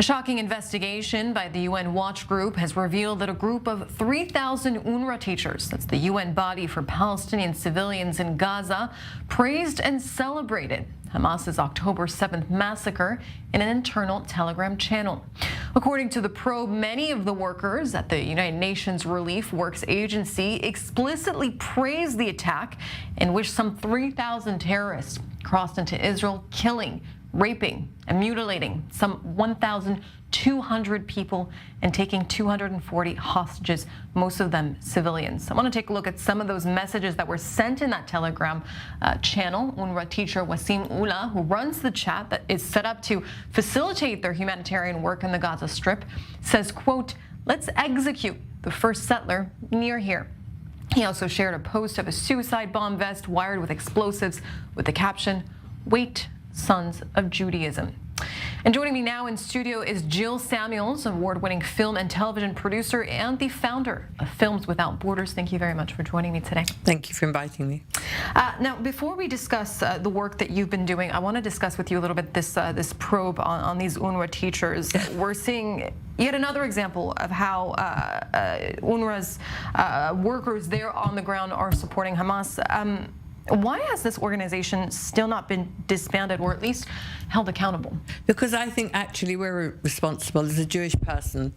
A shocking investigation by the UN Watch Group has revealed that a group of 3,000 UNRWA teachers, that's the UN body for Palestinian civilians in Gaza, praised and celebrated Hamas's October 7th massacre in an internal Telegram channel. According to the probe, many of the workers at the United Nations Relief Works Agency explicitly praised the attack in which some 3,000 terrorists crossed into Israel, killing, raping, and mutilating some 1,200 people and taking 240 hostages, most of them civilians. I want to take a look at some of those messages that were sent in that Telegram channel. UNRWA teacher Wasim Ula, who runs the chat that is set up to facilitate their humanitarian work in the Gaza Strip, says, quote, "Let's execute the first settler near here." He also shared a post of a suicide bomb vest wired with explosives with the caption, "Wait, Sons of Judaism." And joining me now in studio is Jill Samuels, award-winning film and television producer and the founder of Films Without Borders. Thank you very much for joining me today. Thank you for inviting me. Now, before we discuss the work that you've been doing, I want to discuss with you a little bit this probe on these UNRWA teachers. We're seeing yet another example of how UNRWA's workers there on the ground are supporting Hamas. Why has this organization still not been disbanded or at least held accountable? Because I think actually we're responsible. As a Jewish person,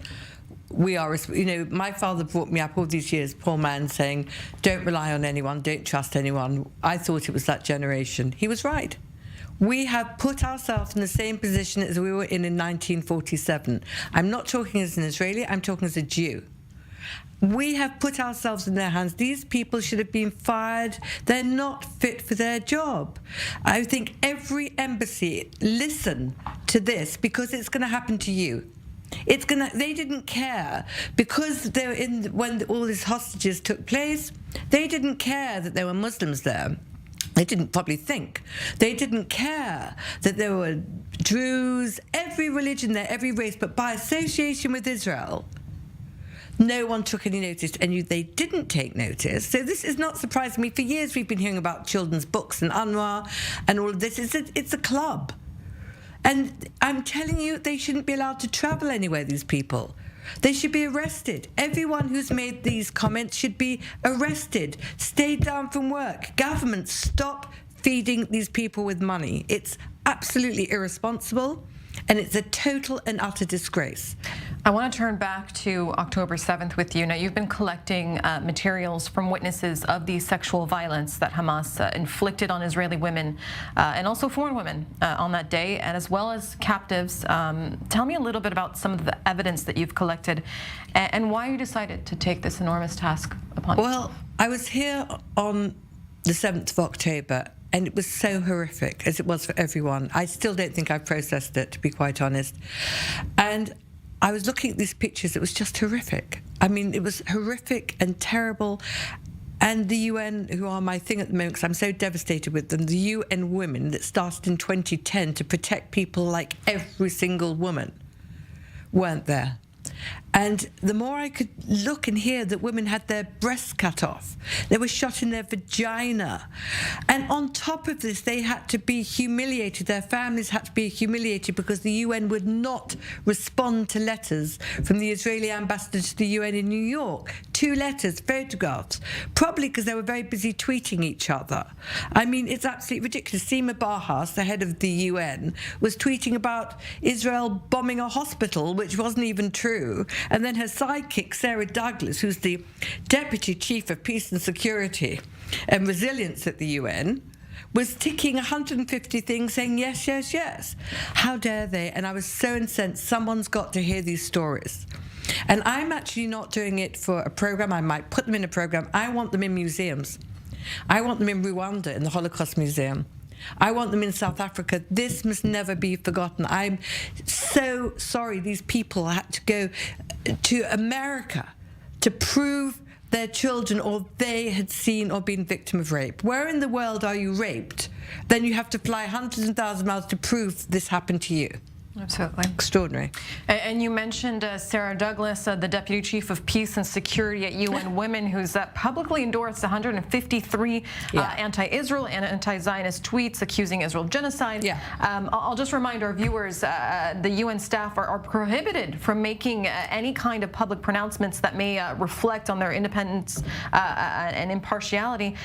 we are, you know, my father brought me up all these years, poor man, saying, don't rely on anyone, don't trust anyone. I thought it was that generation. He was right. We have put ourselves in the same position as we were in 1947. I'm not talking as an Israeli, I'm talking as a Jew. We have put ourselves in their hands. These people should have been fired. They're not fit for their job. I think every embassy listen to this because it's going to happen to you. It's gonna. They didn't care because they were when all these hostages took place. They didn't care that there were Muslims there. They didn't probably think. They didn't care that there were Druze, every religion there, every race. But by association with Israel, no one took any notice, and they didn't take notice. So this is not surprising me. For years we've been hearing about children's books and UNRWA and all of this. It's a club. And I'm telling you, they shouldn't be allowed to travel anywhere, these people. They should be arrested. Everyone who's made these comments should be arrested, stay down from work. Government, stop feeding these people with money. It's absolutely irresponsible. And it's a total and utter disgrace. I want to turn back to October 7th with you. Now, you've been collecting materials from witnesses of the sexual violence that Hamas inflicted on Israeli women and also foreign women on that day, and as well as captives. Tell me a little bit about some of the evidence that you've collected and why you decided to take this enormous task upon yourself. Well, I was here on the 7th of October, and it was so horrific, as it was for everyone. I still don't think I've processed it, to be quite honest. And I was looking at these pictures. It was just horrific. I mean, it was horrific and terrible. And the UN, who are my thing at the moment, because I'm so devastated with them, the UN Women that started in 2010 to protect people like every single woman, weren't there. And the more I could look and hear that women had their breasts cut off, they were shot in their vagina. And on top of this, they had to be humiliated. Their families had to be humiliated because the UN would not respond to letters from the Israeli ambassador to the UN in New York. 2 letters, photographs, probably because they were very busy tweeting each other. I mean, it's absolutely ridiculous. Sima Bahas, the head of the UN, was tweeting about Israel bombing a hospital, which wasn't even true. And then her sidekick, Sarah Douglas, who's the Deputy Chief of Peace and Security and Resilience at the UN, was ticking 150 things saying, yes, yes, yes. How dare they? And I was so incensed. Someone's got to hear these stories. And I'm actually not doing it for a program. I might put them in a program. I want them in museums. I want them in Rwanda, in the Holocaust Museum. I want them in South Africa. This must never be forgotten. I'm so sorry these people had to go to America to prove their children or they had seen or been victim of rape. Where in the world are you raped? Then you have to fly hundreds and thousands of miles to prove this happened to you. Absolutely. Extraordinary. And you mentioned Sarah Douglas, the Deputy Chief of Peace and Security at UN Women, who's publicly endorsed 153 anti-Israel and anti-Zionist tweets accusing Israel of genocide. Yeah. I'll just remind our viewers, the UN staff are prohibited from making any kind of public pronouncements that may reflect on their independence and impartiality.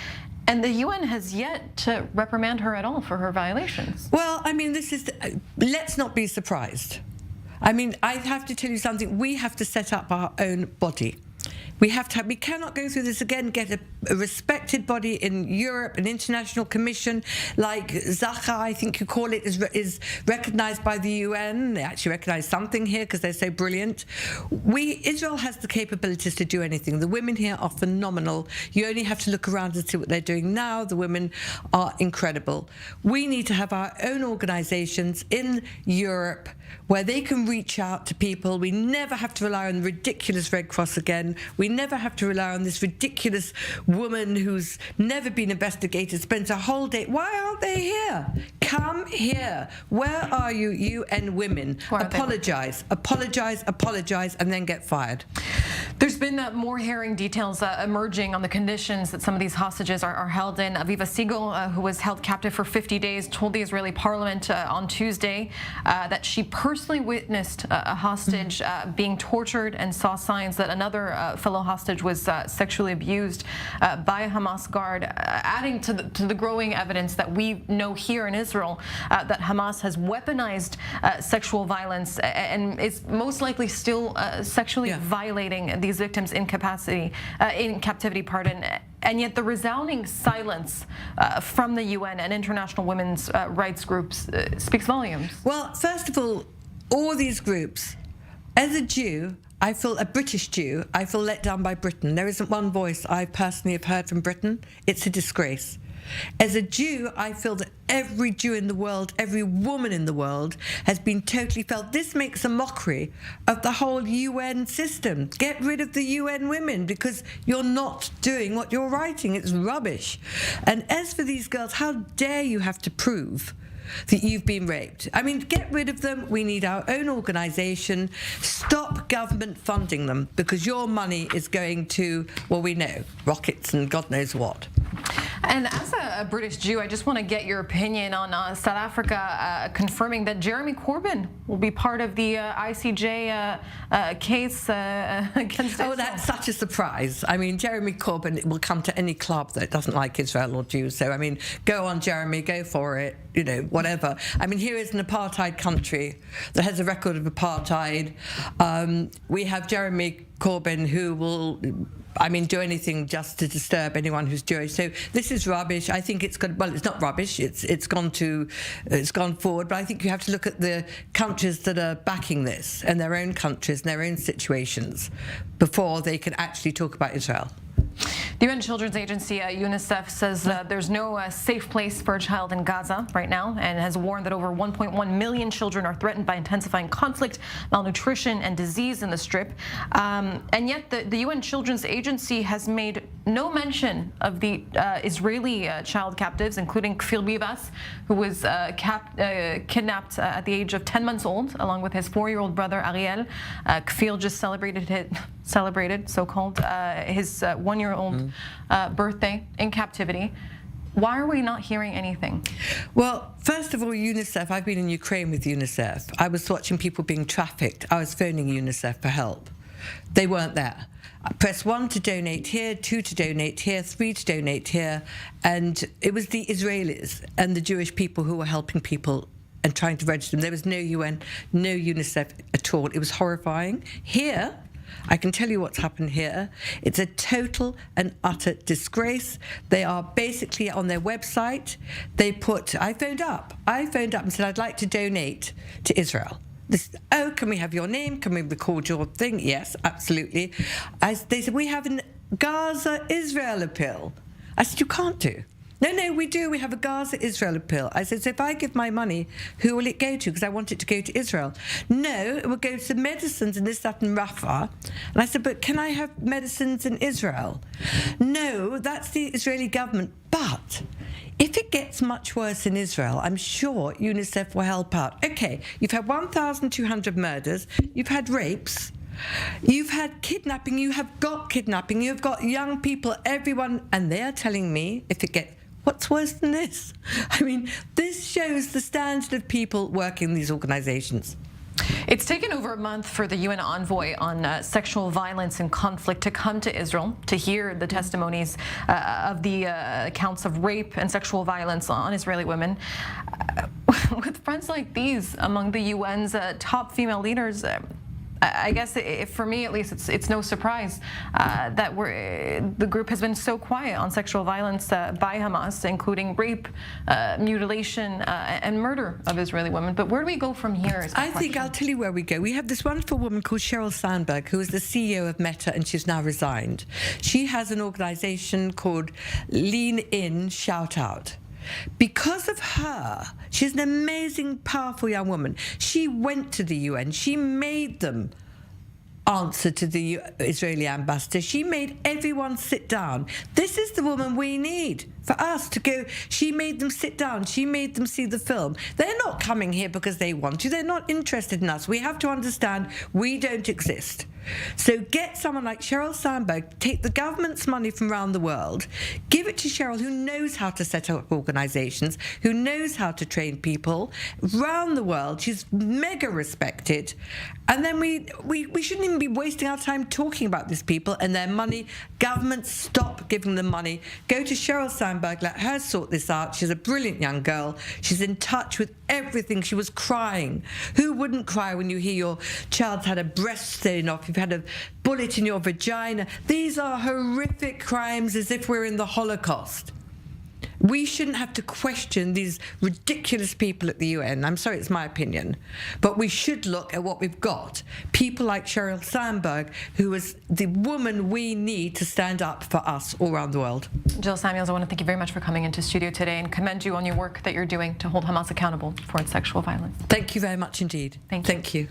And the UN has yet to reprimand her at all for her violations. Well, I mean, let's not be surprised. I mean, I have to tell you something. We have to set up our own body. We cannot go through this again, get a respected body in Europe, an international commission like Zacha, I think you call it, is recognised by the UN. They actually recognise something here because they're so brilliant. Israel has the capabilities to do anything. The women here are phenomenal. You only have to look around and see what they're doing now. The women are incredible. We need to have our own organisations in Europe where they can reach out to people. We never have to rely on the ridiculous Red Cross again. We never have to rely on this ridiculous woman who's never been investigated, spends a whole day. Why aren't they here? Come here. Where are you, UN Women? Apologise, apologise, apologise, and then get fired. There's been more herring details emerging on the conditions that some of these hostages are held in. Aviva Siegel, who was held captive for 50 days, told the Israeli parliament on Tuesday that she personally witnessed a hostage being tortured and saw signs that another fellow hostage was sexually abused by a Hamas guard, adding to the growing evidence that we know here in Israel that Hamas has weaponized sexual violence and is most likely still sexually violating these victims in captivity, and yet the resounding silence from the UN and international women's rights groups speaks volumes. Well, first of all these groups, as a Jew, a British Jew, I feel let down by Britain. There isn't one voice I personally have heard from Britain. It's a disgrace. As a Jew, I feel that every Jew in the world, every woman in the world has been totally felt. This makes a mockery of the whole UN system. Get rid of the UN women because you're not doing what you're writing. It's rubbish. And as for these girls, how dare you have to prove that you've been raped? I mean, get rid of them. We need our own organisation. Stop government funding them because your money is going to, well, we know, rockets and God knows what. And as a British Jew, I just want to get your opinion on South Africa confirming that Jeremy Corbyn will be part of the ICJ case against Israel. Oh, that's such a surprise. I mean, Jeremy Corbyn will come to any club that doesn't like Israel or Jews. So, I mean, go on, Jeremy, go for it, you know, whatever. I mean, here is an apartheid country that has a record of apartheid. We have Jeremy Corbyn who will, I mean, do anything just to disturb anyone who's Jewish. So this is rubbish. I think it's gone. Well, it's not rubbish. It's gone forward. But I think you have to look at the countries that are backing this and their own countries and their own situations before they can actually talk about Israel. The UN Children's Agency, UNICEF, says there's no safe place for a child in Gaza right now and has warned that over 1.1 million children are threatened by intensifying conflict, malnutrition, and disease in the Strip. And yet the UN Children's Agency has made no mention of the Israeli child captives, including Kfir Bibas, who was kidnapped at the age of 10 months old, along with his 4-year-old brother, Ariel. Kfir just celebrated his 1-year-old birthday in captivity. Why are we not hearing anything? Well, first of all, UNICEF, I've been in Ukraine with UNICEF. I was watching people being trafficked. I was phoning UNICEF for help. They weren't there. I pressed 1 to donate here, 2 to donate here, 3 to donate here. And it was the Israelis and the Jewish people who were helping people and trying to register them. There was no UN, no UNICEF at all. It was horrifying. Here, I can tell you what's happened here. It's a total and utter disgrace. They are basically on their website. They put, I phoned up and said, I'd like to donate to Israel. Can we have your name? Can we record your thing? Yes, absolutely. They said, we have a Gaza-Israel appeal. I said, you can't do. No, we do. We have a Gaza-Israel appeal. I said, so if I give my money, who will it go to? Because I want it to go to Israel. No, it will go to medicines and this, that, and Rafah. And I said, but can I have medicines in Israel? No, that's the Israeli government. But If it gets much worse in Israel, I'm sure UNICEF will help out. Okay, you've had 1,200 murders, you've had rapes, you've had kidnapping, you have got kidnapping, you've got young people, everyone, and they are telling me, if it gets, what's worse than this? I mean, this shows the standard of people working in these organizations. It's taken over a month for the UN envoy on sexual violence and conflict to come to Israel to hear the testimonies of the accounts of rape and sexual violence on Israeli women. With friends like these among the UN's top female leaders, I guess for me at least, it's no surprise that the group has been so quiet on sexual violence by Hamas, including rape, mutilation, and murder of Israeli women. But where do we go from here? I think I'll tell you where we go. We have this wonderful woman called Sheryl Sandberg, who is the CEO of Meta, and she's now resigned. She has an organization called Lean In, Shout Out. Because of her, she's an amazing, powerful young woman. She went to the UN. She made them answer to the Israeli ambassador. She made everyone sit down. This is the woman we need for us to go. She made them sit down. She made them see the film. They're not coming here because they want to. They're not interested in us. We have to understand we don't exist. So get someone like Sheryl Sandberg, take the government's money from around the world, give it to Sheryl, who knows how to set up organizations, who knows how to train people around the world. She's mega respected. And then we shouldn't even be wasting our time talking about these people and their money. Governments, stop giving them money. Go to Sheryl Sandberg, let her sort this out. She's a brilliant young girl. She's in touch with everything. She was crying. Who wouldn't cry when you hear your child's had a breast taken off, you've had a bullet in your vagina? These are horrific crimes, as if we're in the Holocaust. We shouldn't have to question these ridiculous people at the UN. I'm sorry, it's my opinion. But we should look at what we've got. People like Sheryl Sandberg, who is the woman we need to stand up for us all around the world. Jill Samuels, I want to thank you very much for coming into studio today and commend you on your work that you're doing to hold Hamas accountable for its sexual violence. Thank you very much indeed. Thank you. Thank you.